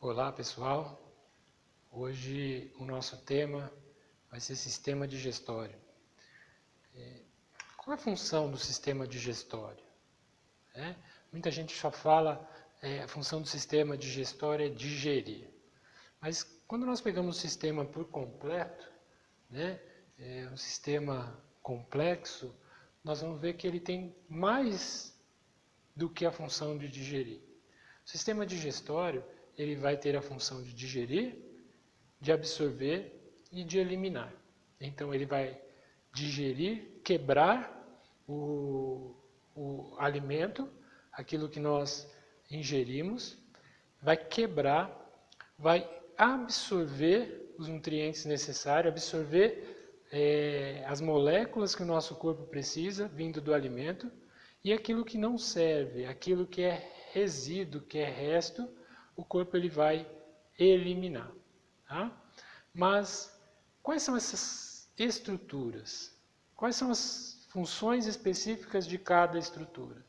Olá pessoal, hoje o nosso tema vai ser sistema digestório. Qual é a função do sistema digestório? Muita gente só fala a função do sistema digestório é digerir, mas quando nós pegamos o sistema por completo, um sistema complexo, nós vamos ver que ele tem mais do que a função de digerir. O sistema digestório ele vai ter a função de digerir, de absorver e de eliminar. Então ele vai digerir, quebrar o alimento, aquilo que nós ingerimos, vai quebrar, vai absorver os nutrientes necessários, absorver as moléculas que o nosso corpo precisa, vindo do alimento, e aquilo que não serve, aquilo que é resíduo, que é resto, o corpo ele vai eliminar. Tá? Mas quais são essas estruturas? Quais são as funções específicas de cada estrutura?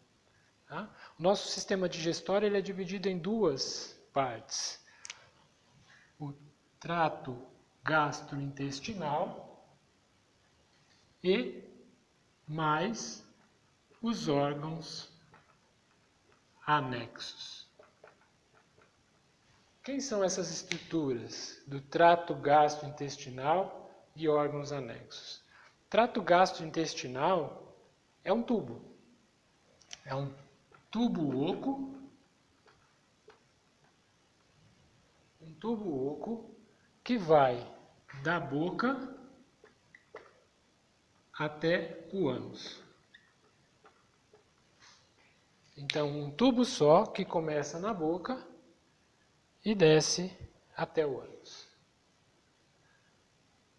Tá? O nosso sistema digestório ele é dividido em duas partes. O trato gastrointestinal e mais os órgãos anexos. Quem são essas estruturas do trato gastrointestinal e órgãos anexos? O trato gastrointestinal é um tubo. É um tubo oco. Um tubo oco que vai da boca até o ânus. Então, um tubo só que começa na boca e desce até o ânus.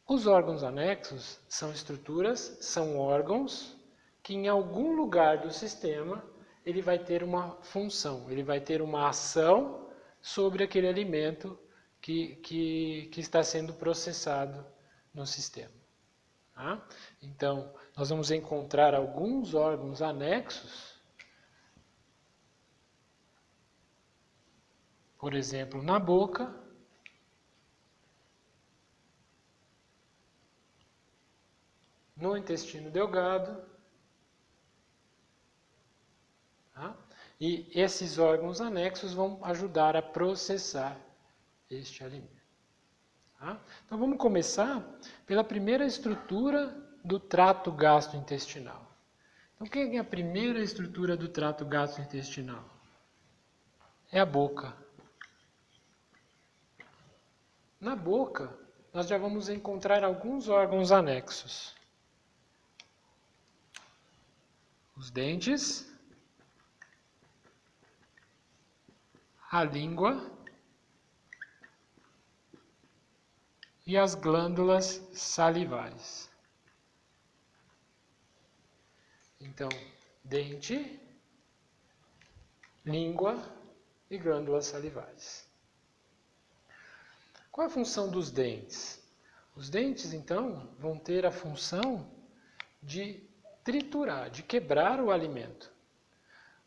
Os órgãos anexos são estruturas, são órgãos que em algum lugar do sistema ele vai ter uma função, ele vai ter uma ação sobre aquele alimento que está sendo processado no sistema. Tá? Então, nós vamos encontrar alguns órgãos anexos, por exemplo, na boca, no intestino delgado, tá? E esses órgãos anexos vão ajudar a processar este alimento. Tá? Então vamos começar pela primeira estrutura do trato gastrointestinal. Então quem é a primeira estrutura do trato gastrointestinal? É a boca. Na boca, nós já vamos encontrar alguns órgãos anexos. Os dentes, a língua e as glândulas salivares. Então, dente, língua e glândulas salivares. Qual é a função dos dentes? Os dentes, então, vão ter a função de triturar, de quebrar o alimento.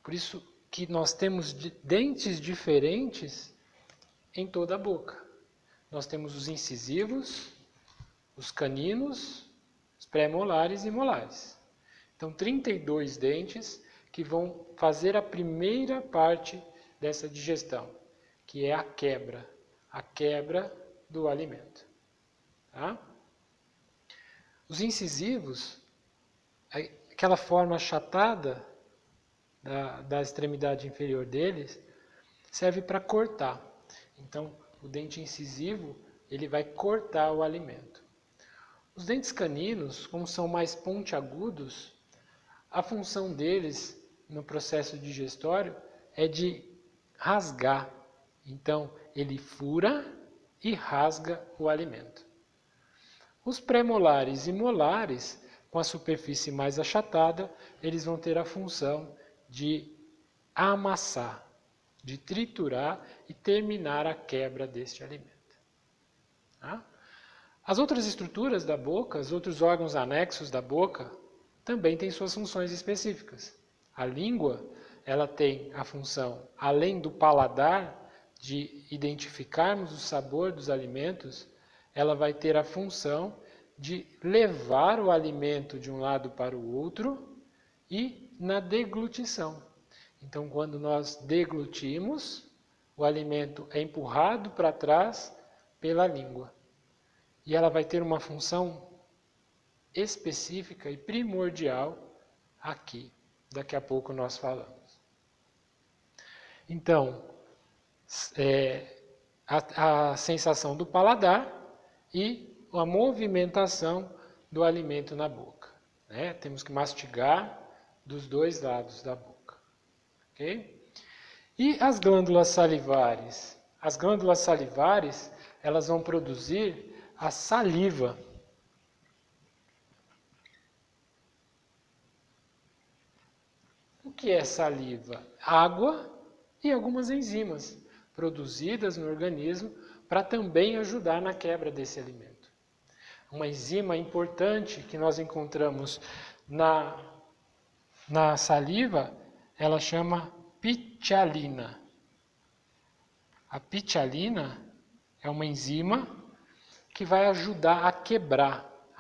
Por isso que nós temos dentes diferentes em toda a boca. Nós temos os incisivos, os caninos, os pré-molares e molares. Então, 32 dentes que vão fazer a primeira parte dessa digestão, que é a quebra do alimento. Tá? Os incisivos, aquela forma achatada da extremidade inferior deles, serve para cortar. Então, o dente incisivo, ele vai cortar o alimento. Os dentes caninos, como são mais pontiagudos, a função deles no processo digestório é de rasgar. Então, ele fura e rasga o alimento. Os pré-molares e molares, com a superfície mais achatada, eles vão ter a função de amassar, de triturar e terminar a quebra deste alimento. Tá? As outras estruturas da boca, os outros órgãos anexos da boca, também têm suas funções específicas. A língua, ela tem a função, além do paladar, de identificarmos o sabor dos alimentos, ela vai ter a função de levar o alimento de um lado para o outro e na deglutição. Então, quando nós deglutimos, o alimento é empurrado para trás pela língua. E ela vai ter uma função específica e primordial aqui. Daqui a pouco nós falamos. Então, a sensação do paladar e a movimentação do alimento na boca. Né? Temos que mastigar dos dois lados da boca. Okay? E as glândulas salivares? As glândulas salivares, elas vão produzir a saliva. O que é saliva? Água e algumas enzimas produzidas no organismo para também ajudar na quebra desse alimento. Uma enzima importante que nós encontramos na saliva, ela chama ptyalina. A ptyalina é uma enzima que vai ajudar a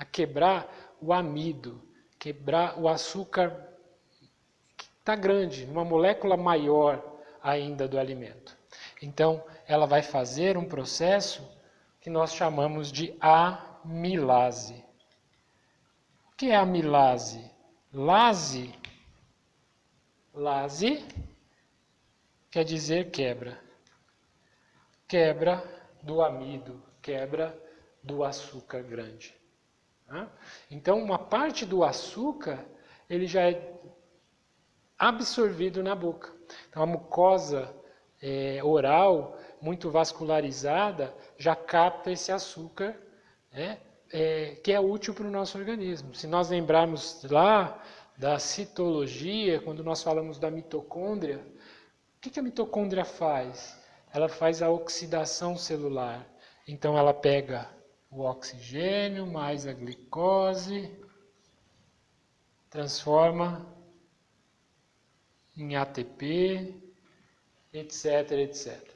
quebrar o amido, quebrar o açúcar que está grande, uma molécula maior ainda do alimento. Então, ela vai fazer um processo que nós chamamos de amilase. O que é amilase? Lase quer dizer quebra. Quebra do amido, quebra do açúcar grande. Então, uma parte do açúcar, ele já é absorvido na boca. Então, a mucosa oral, muito vascularizada, já capta esse açúcar, né, que é útil para o nosso organismo. Se nós lembrarmos lá da citologia, quando nós falamos da mitocôndria, o que a mitocôndria faz? Ela faz a oxidação celular. Então ela pega o oxigênio mais a glicose, transforma em ATP, etc, etc.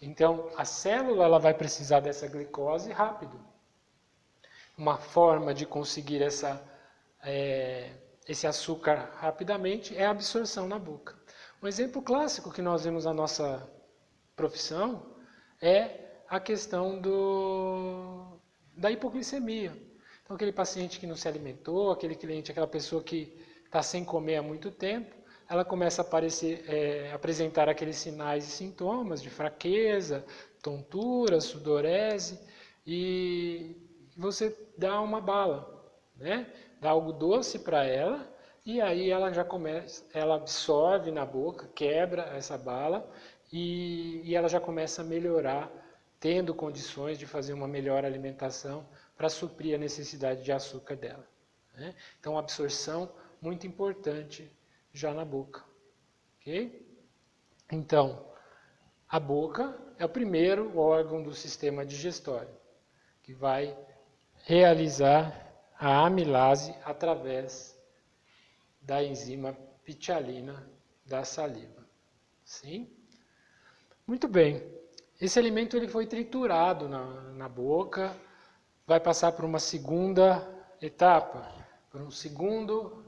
Então a célula ela vai precisar dessa glicose rápido. Uma forma de conseguir esse açúcar rapidamente é a absorção na boca. Um exemplo clássico que nós vemos na nossa profissão é a questão da hipoglicemia. Então, aquele paciente que não se alimentou, aquele cliente, aquela pessoa que está sem comer há muito tempo, ela começa a apresentar aqueles sinais e sintomas de fraqueza, tontura, sudorese, e você dá uma bala, né? Dá algo doce para ela, e aí ela já começa, ela absorve na boca, quebra essa bala, e ela já começa a melhorar, tendo condições de fazer uma melhor alimentação para suprir a necessidade de açúcar dela. Né? Então, absorção muito importante já na boca. Okay? Então, a boca é o primeiro órgão do sistema digestório, que vai realizar a amilase através da enzima ptyalina da saliva. Sim? Muito bem. Esse alimento ele foi triturado na boca, vai passar por uma segunda etapa, por um segundo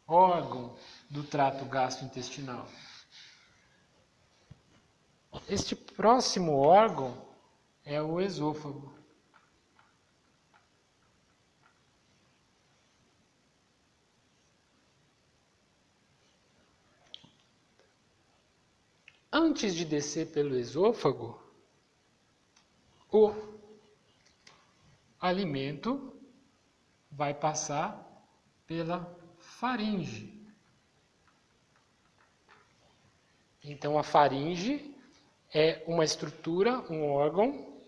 órgão do trato gastrointestinal. Este próximo órgão é o esôfago. Antes de descer pelo esôfago, o alimento vai passar pela faringe. Então, a faringe é uma estrutura, um órgão,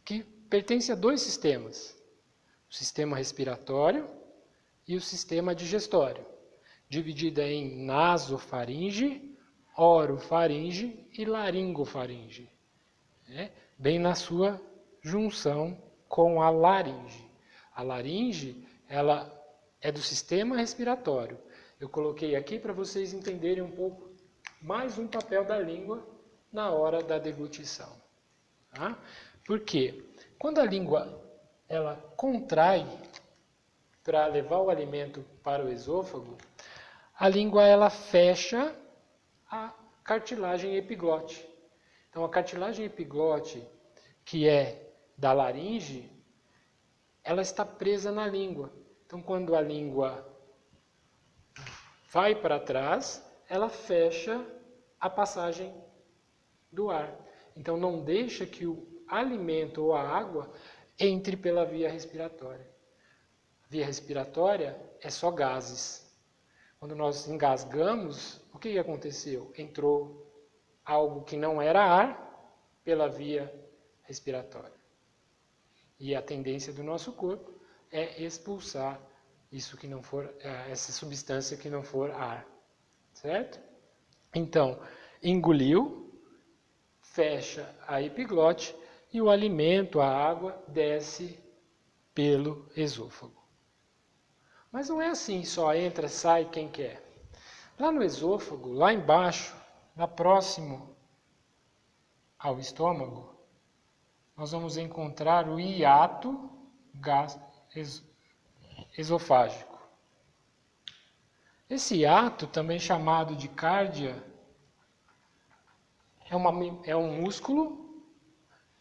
que pertence a dois sistemas. O sistema respiratório e o sistema digestório. Dividida em nasofaringe, orofaringe e laringofaringe. Bem na sua junção com a laringe. A laringe, ela é do sistema respiratório. Eu coloquei aqui para vocês entenderem um pouco mais um papel da língua na hora da deglutição. Tá? Por quê? Quando a língua ela contrai para levar o alimento para o esôfago, a língua ela fecha a cartilagem epiglote. Então, a cartilagem epiglote, que é da laringe, ela está presa na língua. Então, quando a língua vai para trás, ela fecha a passagem do ar. Então, não deixa que o alimento ou a água entre pela via respiratória. A via respiratória é só gases. Quando nós engasgamos, o que aconteceu? Entrou algo que não era ar pela via respiratória. E a tendência do nosso corpo é expulsar isso que não for, essa substância que não for ar. Certo? Então, engoliu, fecha a epiglote e o alimento, a água, desce pelo esôfago. Mas não é assim, só entra, sai quem quer. Lá no esôfago, lá embaixo, lá próximo ao estômago, nós vamos encontrar o hiato esofágico. Esse hiato, também chamado de cárdia, é um músculo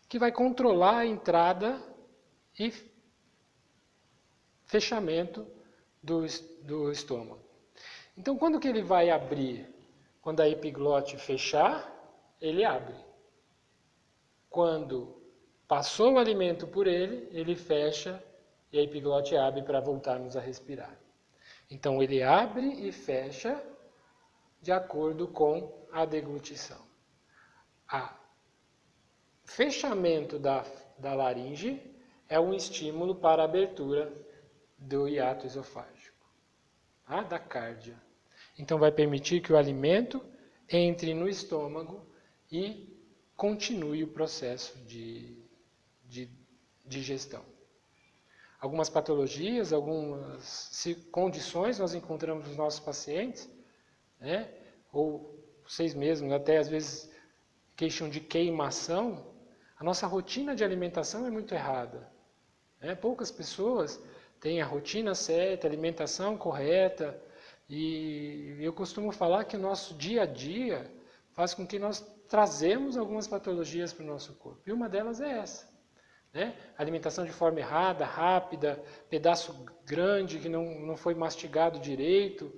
que vai controlar a entrada e fechamento do estômago. Então, quando que ele vai abrir? Quando a epiglote fechar, ele abre. Quando passou o alimento por ele, ele fecha e a epiglote abre para voltarmos a respirar. Então, ele abre e fecha de acordo com a deglutição. O fechamento da laringe é um estímulo para a abertura do hiato esofágico, da cárdia. Então, vai permitir que o alimento entre no estômago e continue o processo de digestão. Algumas patologias, algumas condições nós encontramos nos nossos pacientes, né? Ou vocês mesmos até às vezes queixam de queimação. A nossa rotina de alimentação é muito errada. Né? Poucas pessoas têm a rotina certa, a alimentação correta, e eu costumo falar que o nosso dia a dia faz com que nós trazemos algumas patologias para o nosso corpo. E uma delas é essa. Né? Alimentação de forma errada, rápida, pedaço grande que não foi mastigado direito,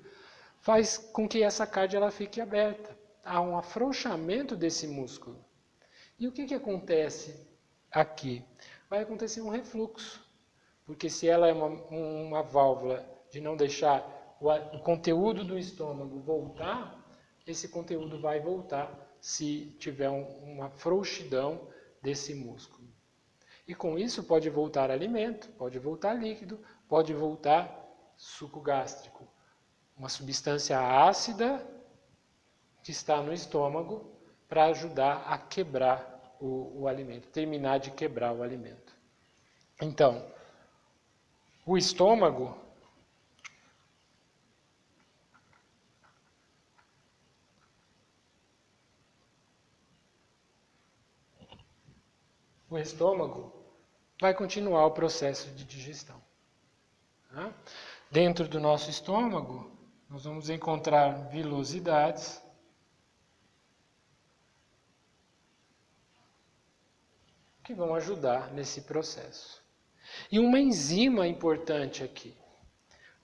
faz com que essa cárdia ela fique aberta. Há um afrouxamento desse músculo. E o que acontece aqui? Vai acontecer um refluxo. Porque se ela é uma válvula de não deixar o conteúdo do estômago voltar, esse conteúdo vai voltar se tiver uma frouxidão desse músculo. E com isso pode voltar alimento, pode voltar líquido, pode voltar suco gástrico. Uma substância ácida que está no estômago para ajudar a quebrar o alimento, terminar de quebrar o alimento. Então, o estômago vai continuar o processo de digestão. Tá? Dentro do nosso estômago, nós vamos encontrar vilosidades, que vão ajudar nesse processo. E uma enzima importante aqui,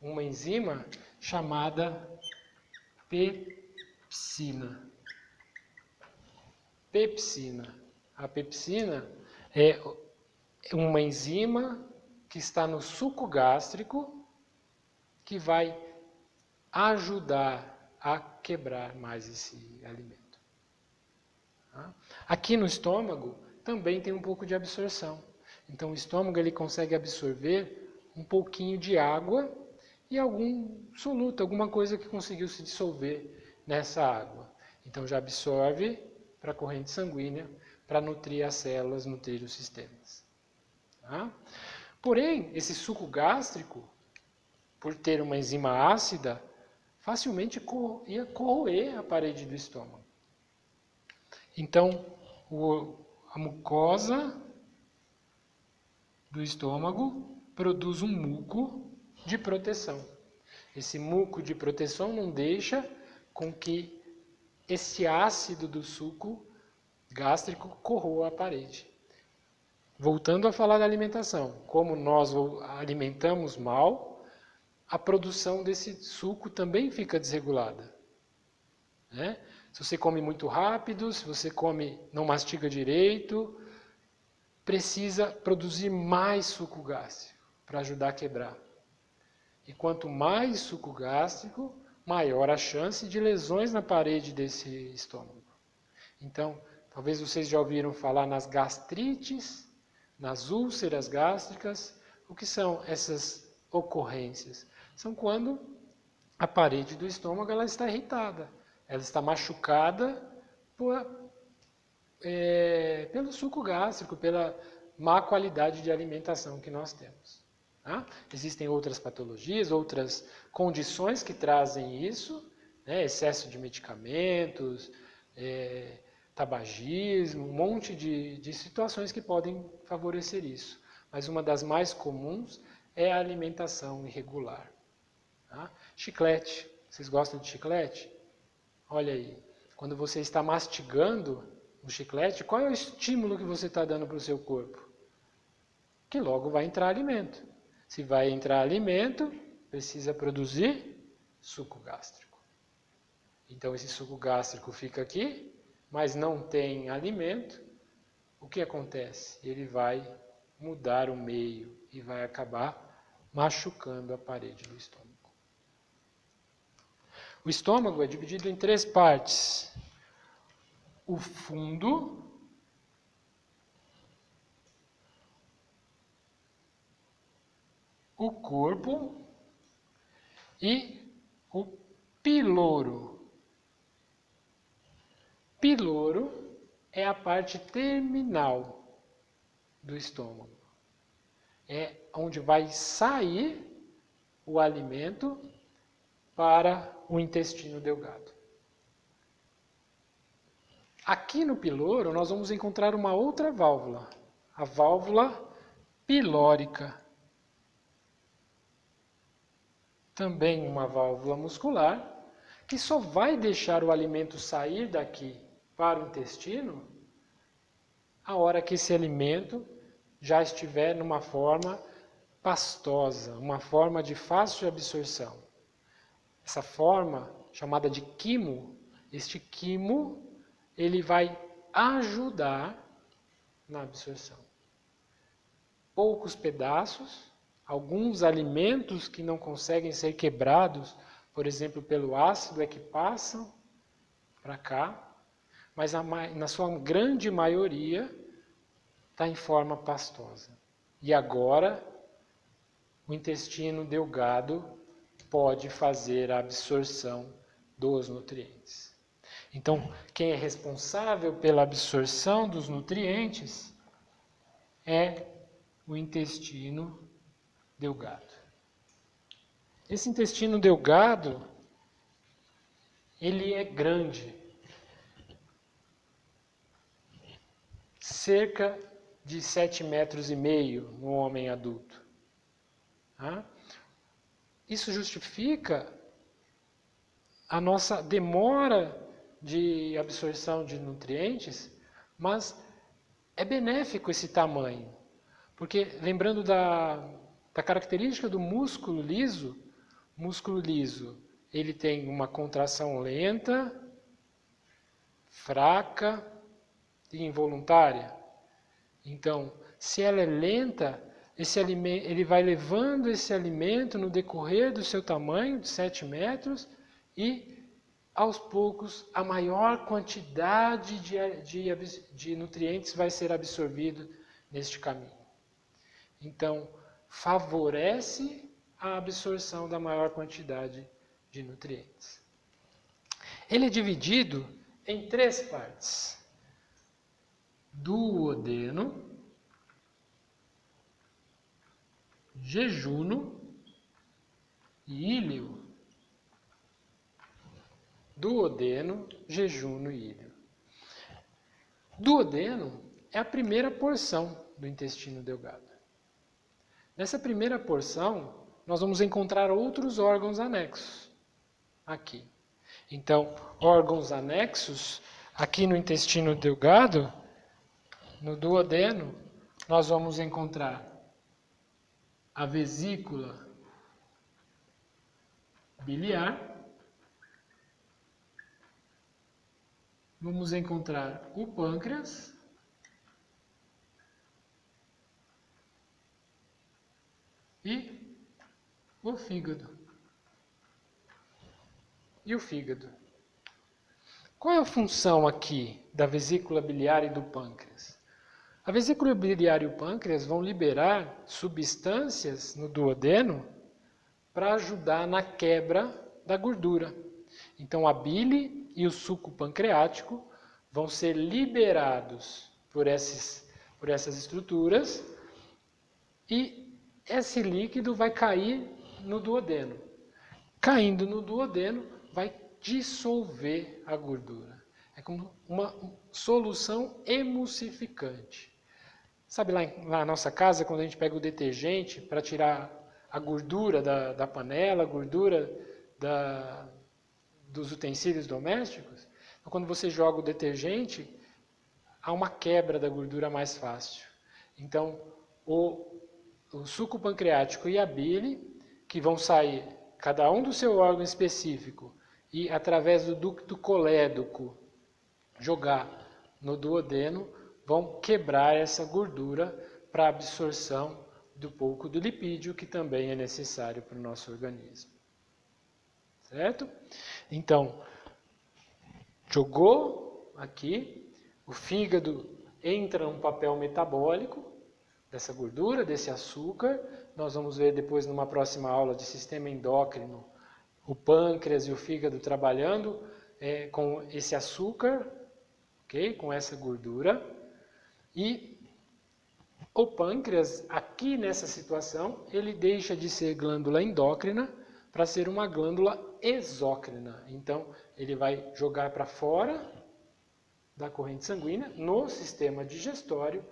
uma enzima chamada pepsina. A pepsina é uma enzima que está no suco gástrico que vai ajudar a quebrar mais esse alimento. Aqui no estômago também tem um pouco de absorção. Então o estômago ele consegue absorver um pouquinho de água e algum soluto, alguma coisa que conseguiu se dissolver nessa água. Então já absorve para a corrente sanguínea, para nutrir as células, nutrir os sistemas. Porém, esse suco gástrico, por ter uma enzima ácida, facilmente ia corroer a parede do estômago. Então, a mucosa do estômago produz um muco de proteção. Esse muco de proteção não deixa com que esse ácido do suco gástrico corroa a parede. Voltando a falar da alimentação, como nós alimentamos mal, a produção desse suco também fica desregulada. Né? Se você come muito rápido, se você não mastiga direito, precisa produzir mais suco gástrico para ajudar a quebrar. E quanto mais suco gástrico, maior a chance de lesões na parede desse estômago. Então, talvez vocês já ouviram falar nas gastrites, nas úlceras gástricas. O que são essas ocorrências? São quando a parede do estômago ela está irritada, ela está machucada pelo suco gástrico, pela má qualidade de alimentação que nós temos. Tá? Existem outras patologias, outras condições que trazem isso, né? Excesso de medicamentos, tabagismo, um monte de situações que podem favorecer isso. Mas uma das mais comuns é a alimentação irregular. Tá? Chiclete. Vocês gostam de chiclete? Olha aí, quando você está mastigando o chiclete, qual é o estímulo que você está dando para o seu corpo? Que logo vai entrar alimento. Se vai entrar alimento, precisa produzir suco gástrico. Então esse suco gástrico fica aqui, mas não tem alimento. O que acontece? Ele vai mudar o meio e vai acabar machucando a parede do estômago. O estômago é dividido em 3 partes. O fundo, o corpo e o piloro. Piloro é a parte terminal do estômago. É onde vai sair o alimento para o intestino delgado. Aqui no piloro nós vamos encontrar uma outra válvula, a válvula pilórica. Também uma válvula muscular, que só vai deixar o alimento sair daqui para o intestino a hora que esse alimento já estiver numa forma pastosa, uma forma de fácil absorção. Essa forma, chamada de quimo, este quimo, ele vai ajudar na absorção. Poucos pedaços, alguns alimentos que não conseguem ser quebrados, por exemplo, pelo ácido, é que passam para cá, mas na sua grande maioria está em forma pastosa. E agora, o intestino delgado pode fazer a absorção dos nutrientes. Então, quem é responsável pela absorção dos nutrientes é o intestino delgado. Esse intestino delgado, ele é grande, cerca de 7,5 metros no homem adulto. Tá? Isso justifica a nossa demora de absorção de nutrientes, mas é benéfico esse tamanho. Porque, lembrando da característica do músculo liso, ele tem uma contração lenta, fraca e involuntária. Então, se ela é lenta, ele vai levando esse alimento no decorrer do seu tamanho, de 7 metros, e aos poucos a maior quantidade de nutrientes vai ser absorvido neste caminho. Então, favorece a absorção da maior quantidade de nutrientes. Ele é dividido em 3 partes: duodeno, jejuno e íleo. Duodeno, jejuno e íleo. Duodeno é a primeira porção do intestino delgado. Nessa primeira porção, nós vamos encontrar outros órgãos anexos aqui. Então, órgãos anexos, aqui no intestino delgado, no duodeno, nós vamos encontrar a vesícula biliar, vamos encontrar o pâncreas e o fígado. E o fígado. Qual é a função aqui da vesícula biliar e do pâncreas? A vesícula biliar e o pâncreas vão liberar substâncias no duodeno para ajudar na quebra da gordura. Então a bile e o suco pancreático vão ser liberados por essas estruturas e esse líquido vai cair no duodeno. Caindo no duodeno, vai dissolver a gordura. É como uma solução emulsificante. Sabe lá na nossa casa, quando a gente pega o detergente para tirar a gordura da panela, a gordura dos utensílios domésticos? Então, quando você joga o detergente, há uma quebra da gordura mais fácil. Então, o suco pancreático e a bile, que vão sair cada um do seu órgão específico e através do ducto colédoco jogar no duodeno, vão quebrar essa gordura para a absorção do pouco do lipídio que também é necessário para o nosso organismo. Certo? Então, jogou aqui, o fígado entra num papel metabólico dessa gordura, desse açúcar. Nós vamos ver depois numa próxima aula de sistema endócrino o pâncreas e o fígado trabalhando com esse açúcar, okay? Com essa gordura. E o pâncreas, aqui nessa situação, ele deixa de ser glândula endócrina para ser uma glândula exócrina. Então, ele vai jogar para fora da corrente sanguínea, no sistema digestório,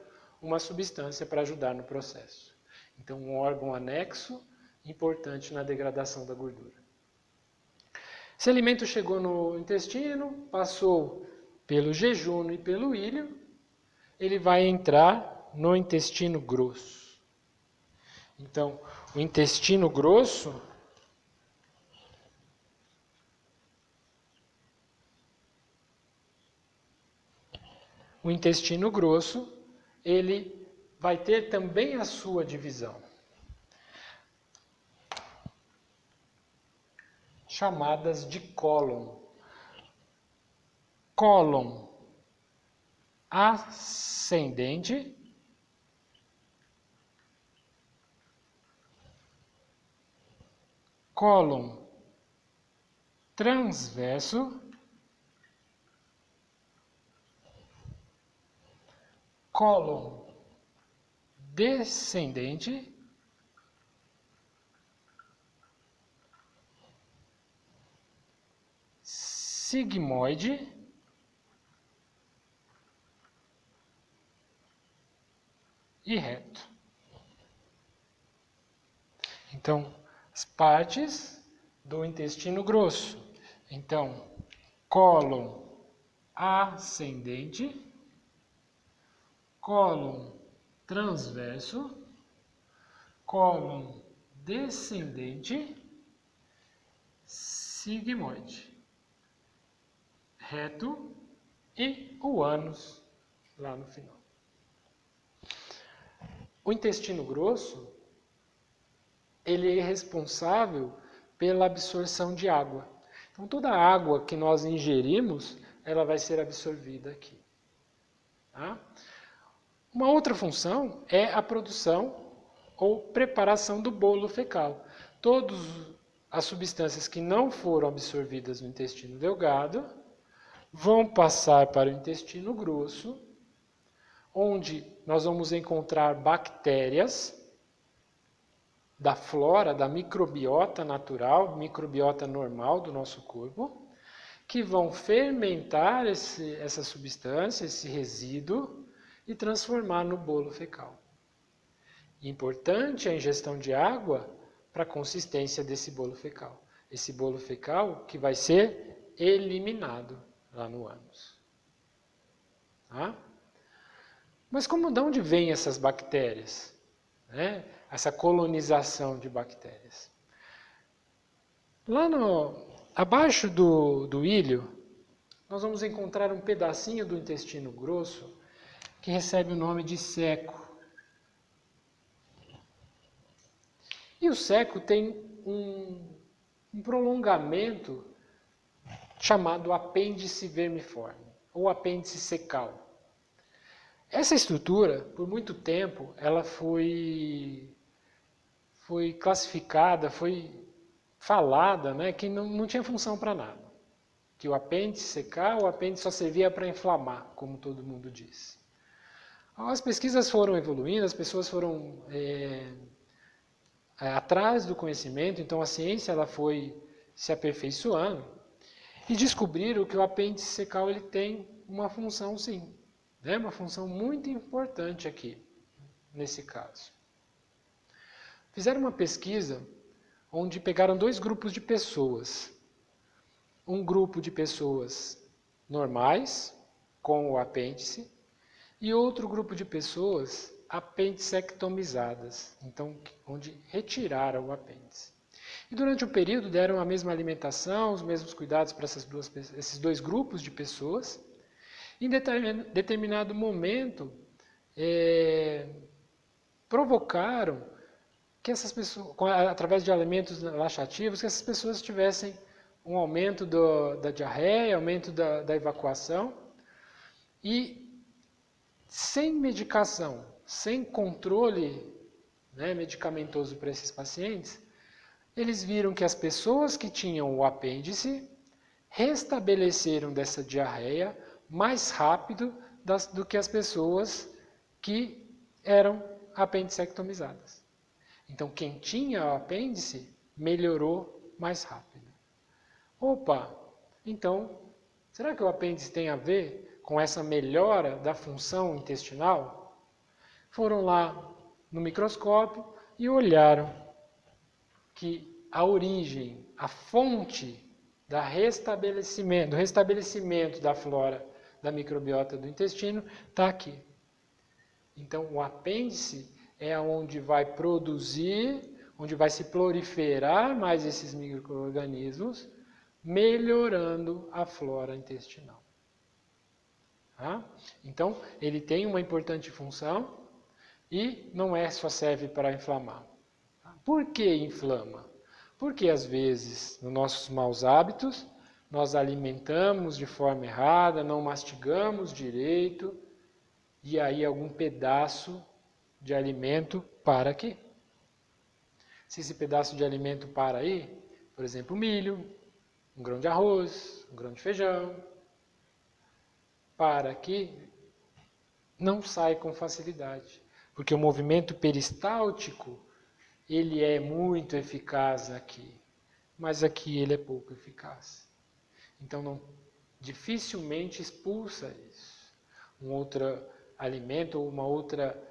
uma substância para ajudar no processo. Então, um órgão anexo importante na degradação da gordura. Esse alimento chegou no intestino, passou pelo jejum e pelo íleo, ele vai entrar no intestino grosso. Então, o intestino grosso ele vai ter também a sua divisão, chamadas de cólon. Cólon ascendente, cólon transverso, cólon descendente, sigmoide e reto. Então, as partes do intestino grosso. Então, cólon ascendente, cólon transverso, cólon descendente, sigmoide, reto e o ânus lá no final. O intestino grosso, ele é responsável pela absorção de água. Então, toda a água que nós ingerimos, ela vai ser absorvida aqui. Tá? Uma outra função é a produção ou preparação do bolo fecal. Todas as substâncias que não foram absorvidas no intestino delgado vão passar para o intestino grosso, onde nós vamos encontrar bactérias da flora, da microbiota natural, microbiota normal do nosso corpo, que vão fermentar essa substância, esse resíduo, e transformar no bolo fecal. Importante a ingestão de água para a consistência desse bolo fecal. Esse bolo fecal que vai ser eliminado lá no ânus. Tá? Mas de onde vêm essas bactérias? Né? Essa colonização de bactérias. Lá abaixo do ilho, nós vamos encontrar um pedacinho do intestino grosso que recebe o nome de ceco. E o ceco tem um prolongamento chamado apêndice vermiforme, ou apêndice cecal. Essa estrutura, por muito tempo, ela foi classificada, foi falada, né, que não tinha função para nada. Que o apêndice cecal, o apêndice só servia para inflamar, como todo mundo diz. As pesquisas foram evoluindo, as pessoas foram atrás do conhecimento, então a ciência ela foi se aperfeiçoando e descobriram que o apêndice cecal ele tem uma função sim, né? Uma função muito importante aqui, nesse caso. Fizeram uma pesquisa onde pegaram 2 grupos de pessoas. Um grupo de pessoas normais, com o apêndice, e outro grupo de pessoas apendicectomizadas, então onde retiraram o apêndice. E durante o período deram a mesma alimentação, os mesmos cuidados para esses 2 grupos de pessoas. Em determinado momento, provocaram que essas pessoas, através de alimentos laxativos, que essas pessoas tivessem um aumento da diarreia, aumento da evacuação, e sem medicação, sem controle, né, medicamentoso para esses pacientes, eles viram que as pessoas que tinham o apêndice restabeleceram dessa diarreia mais rápido do que as pessoas que eram apendicectomizadas. Então, quem tinha o apêndice melhorou mais rápido. Opa, então, será que o apêndice tem a ver com essa melhora da função intestinal? Foram lá no microscópio e olharam que a origem, a fonte do restabelecimento da flora da microbiota do intestino está aqui. Então, o apêndice é onde vai produzir, onde vai se proliferar mais esses micro-organismos, melhorando a flora intestinal. Tá? Então, ele tem uma importante função e não só serve para inflamar. Por que inflama? Porque às vezes, nos nossos maus hábitos, nós alimentamos de forma errada, não mastigamos direito, e aí algum pedaço de alimento para aqui. Se esse pedaço de alimento para aí, por exemplo, milho, um grão de arroz, um grão de feijão, para aqui, não sai com facilidade. Porque o movimento peristáltico, ele é muito eficaz aqui, mas aqui ele é pouco eficaz. Então, dificilmente expulsa isso. Um outro alimento ou uma outra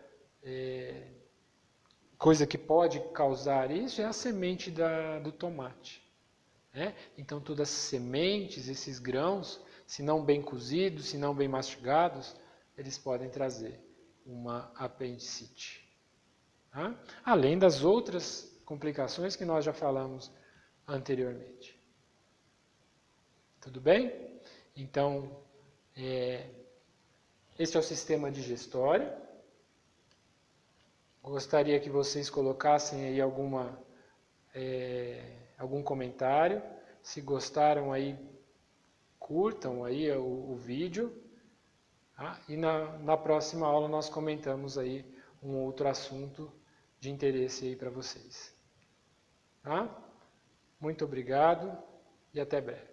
coisa que pode causar isso é a semente do tomate. Né? Então, todas as sementes, esses grãos, se não bem cozidos, se não bem mastigados, eles podem trazer uma apendicite. Tá? Além das outras complicações que nós já falamos anteriormente. Tudo bem? Então, esse é o sistema digestório. Gostaria que vocês colocassem aí algum comentário. Se gostaram aí, curtam aí o vídeo. Tá? E na próxima aula nós comentamos aí um outro assunto de interesse aí para vocês. Tá? Muito obrigado e até breve.